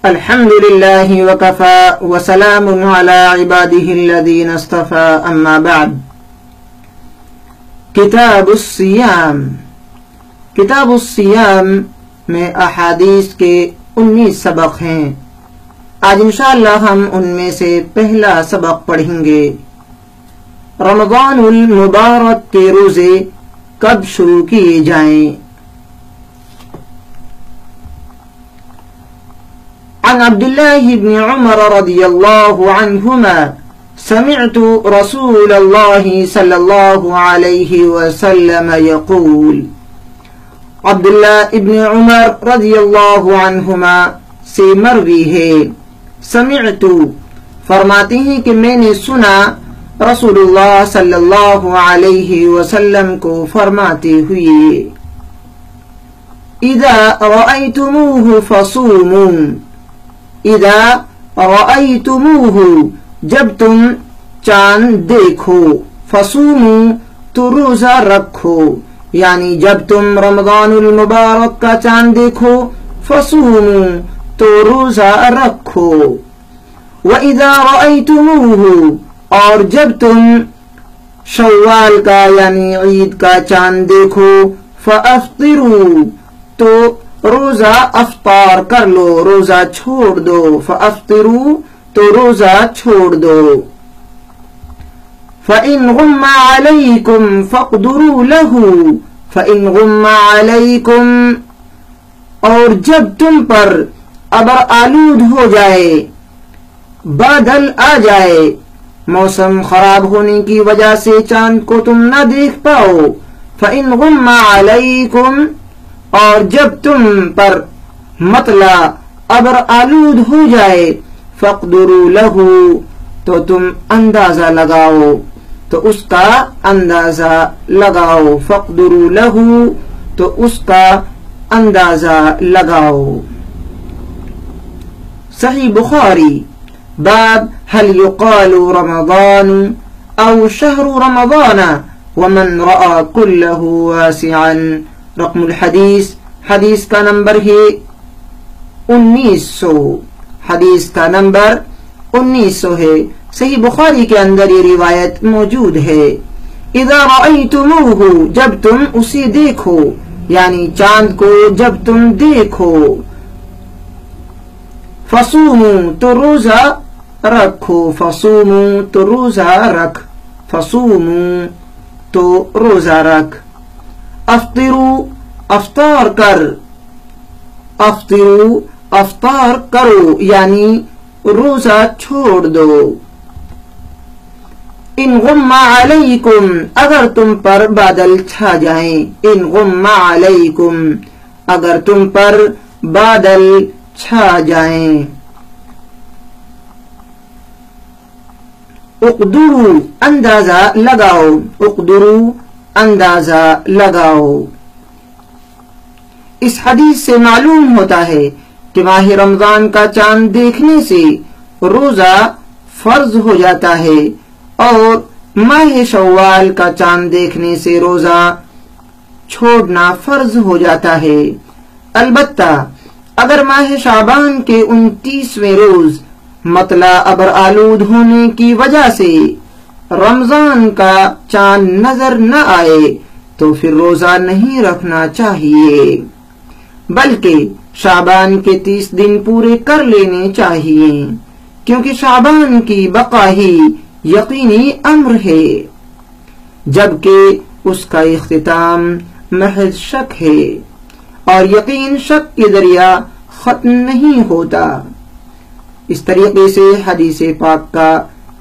الحمد للہ وکفى وسلام علی عباده الذین اصطفى اما بعد۔ کتاب الصیام۔ کتاب الصیام میں احادیث کے 19 سبق ہیں۔ آج انشاءاللہ ہم ان میں سے پہلا سبق پڑھیں گے۔ رمضان المبارک کے روزے کب شروع کیے جائیں؟ عن عبد الله بن عمر رضي الله عنهما سمعت رسول الله صلى الله عليه وسلم يقول، عبداللہ ابن عمر رضی اللہ عنہما سے مروی ہے، سمعت فرماتے ہیں کہ میں نے سنا رسول اللہ صلی اللہ علیہ وسلم کو فرماتے ہوئے، اذا رأيتموه فصوموا، اذا رأيتموه جب تم چاند دیکھو، فصوموا تو روزہ رکھو، یعنی جب تم رمضان المبارک کا چاند دیکھو، فصوموا تو روزہ رکھو، وَإِذَا رَأَيْتُمُوهُ اور جب تم شوال کا یعنی عید کا چاند دیکھو، فَأَفْطِرُوا تو روزہ افطار کر لو، روزہ چھوڑ دو، فَأَفْطِرُوا تو روزہ چھوڑ دو، فَإِنْ غُمَّ عَلَيْكُمْ فَاقْدُرُوا لَهُ، فَإِنْ غُمَّ عَلَيْكُمْ اور جب تم پر ابر آلود ہو جائے، بادل آ جائے، موسم خراب ہونے کی وجہ سے چاند کو تم نہ دیکھ پاؤ، فَإِنْ غُمَّ عَلَيْكُمْ اور جب تم پر مطلع ابر آلود ہو جائے، فَاقْدُرُوا لَهُ تو تم اندازہ لگاؤ، تو اس کا اندازہ لگاؤ، فَاقْدُرُوا لَهُ تو اس کا اندازہ لگاؤ۔ صحیح بخاری، باب هل يقال رمضان او شهر رمضان ومن رأى كله واسعا، رقم الحدیث، حدیث کا نمبر ہے 1900، حدیث کا نمبر 1900 ہے۔ صحیح بخاری کے اندر یہ روایت موجود ہے، اذا رأیتموہ جب تم اسے دیکھو، یعنی چاند کو جب تم دیکھو، فصوموا تو روزہ رکھو، فصوموا تو روزہ رکھ، فصوموا تو روزہ رکھ، افطروا افطار کر، افطروا افطار کرو یعنی روزہ چھوڑ دو، ان غم علیکم اگر تم پر بادل چھا جائیں، ان غم علیکم اگر تم پر بادل چھا جائیں، اقدروا اندازہ لگاؤ، اقدروا اندازہ لگاؤ۔ اس حدیث سے معلوم ہوتا ہے کہ ماہ رمضان کا چاند دیکھنے سے روزہ فرض ہو جاتا ہے، اور ماہ شوال کا چاند دیکھنے سے روزہ چھوڑنا فرض ہو جاتا ہے۔ البتہ اگر ماہ شعبان کے 29ویں روز مطلع ابر آلود ہونے کی وجہ سے رمضان کا چاند نظر نہ آئے تو پھر روزہ نہیں رکھنا چاہیے، بلکہ شعبان کے 30 دن پورے کر لینے چاہیے، کیونکہ شعبان کی بقا ہی یقینی امر ہے، جبکہ اس کا اختتام محض شک ہے، اور یقین شک کے ذریعہ ختم نہیں ہوتا۔ اس طریقے سے حدیث پاک کا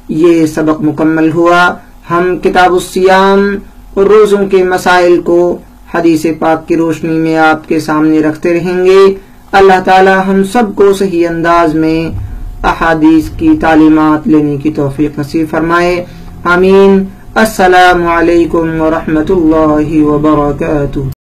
یہ سبق مکمل ہوا۔ ہم کتاب الصیام اور روزوں کے مسائل کو حدیث پاک کی روشنی میں آپ کے سامنے رکھتے رہیں گے۔ اللہ تعالی ہم سب کو صحیح انداز میں احادیث کی تعلیمات لینے کی توفیق نصیب فرمائے، آمین۔ السلام علیکم ورحمۃ اللہ وبرکاتہ۔